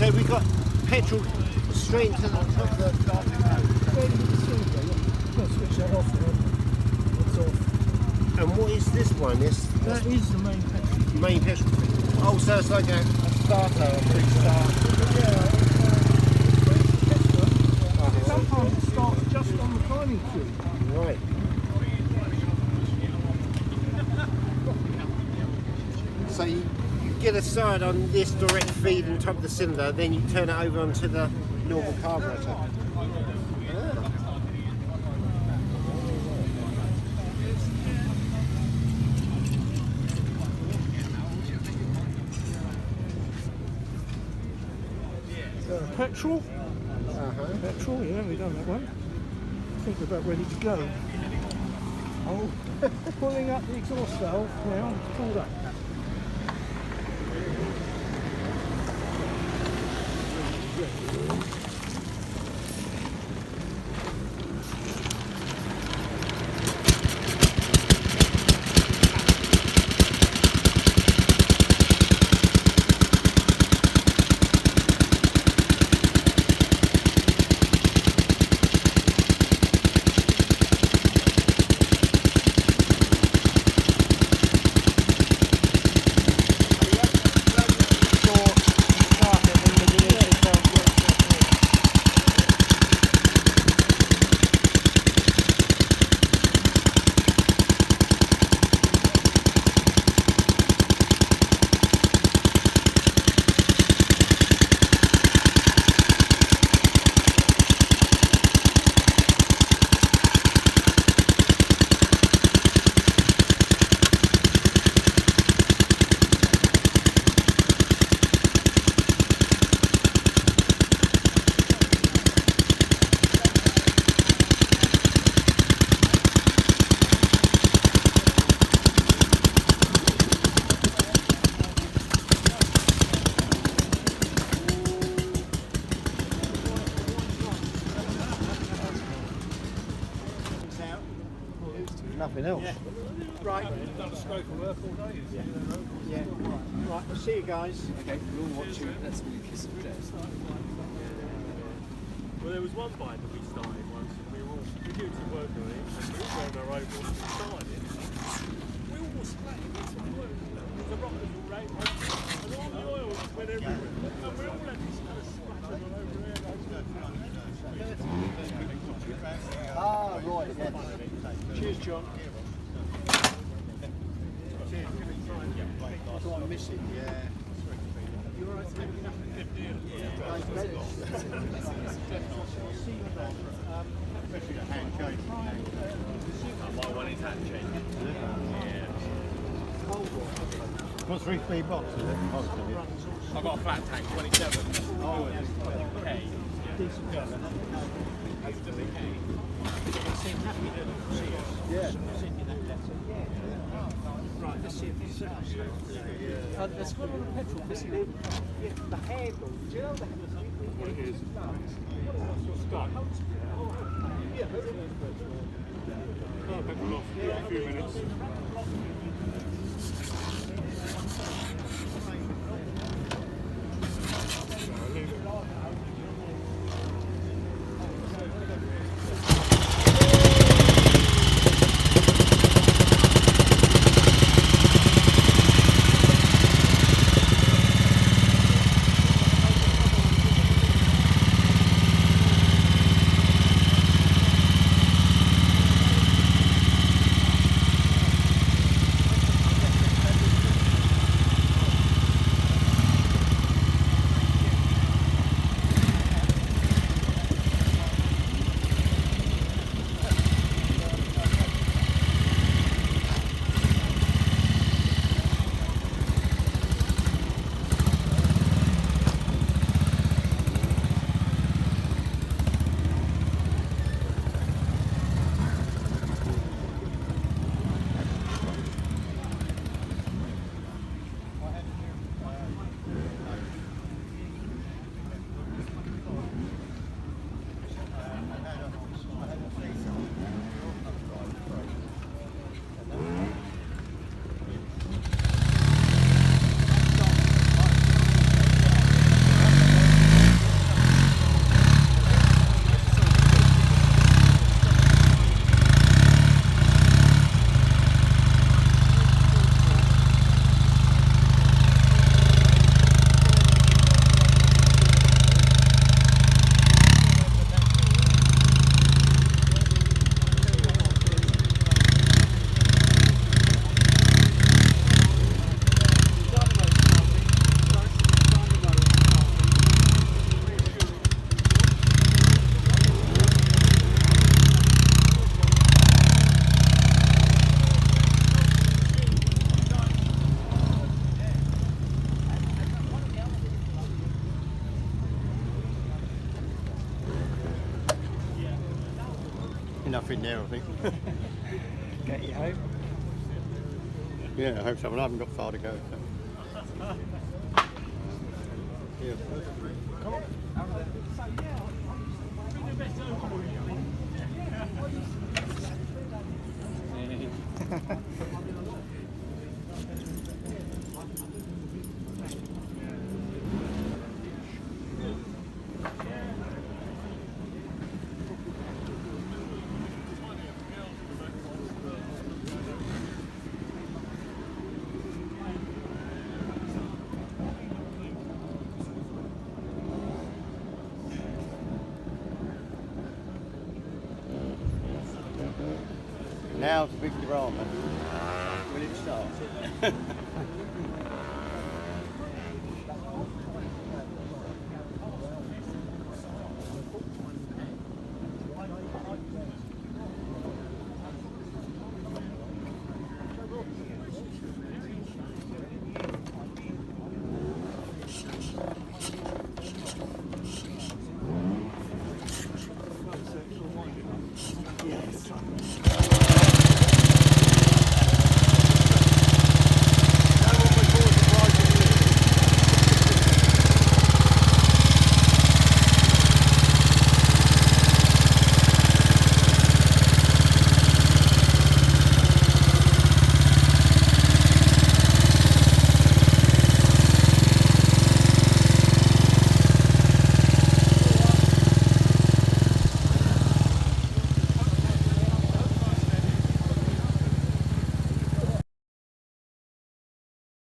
So we got petrol straight into the top of the... Switch that off now. It's off. And what is this one? That is the main petrol. Main petrol. Oh, so it's like a starter, a quick start. Yeah. Sometimes it starts just on the timing tube. Right. So you get a side on this direct feed on top of the cylinder, then you turn it over onto the normal carburetor. Petrol. Petrol, yeah, we've done that one. I think we're about ready to go. Oh, pulling up the exhaust valve now, it's pulled up. Nothing else. Yeah. Right. Done a stroke of work all day. Yeah. Right, we'll see you guys. Okay, we'll watch you. Let's really kiss of death. Well, there was one bike that we started once, and we did some work on it, and we all went on our own once we started it. We all splattered into the oil. The rock was all right, and all the oil just went everywhere. And we all had this kind of splatter all over there. Ah, right. Yeah. Cheers, John. Cheers. That's what I'm missing. Yeah. You're all right to take it up to 50. Especially the hand change. My one is hand change. Yeah. Got 3-speed box, is it? I've got a flat tank, 27. Oh, okay. Decent gun. Yeah. Right, let's see if it's Let's go on a petrol. The handle, do you know the What it is? Stuck. Oh, petrol off. Give it a few minutes. Leave it. enough in there, I think. Get you home. Yeah, I hope so. Well, I haven't got far to go. So. Yeah. Now's the big drama. When it starts.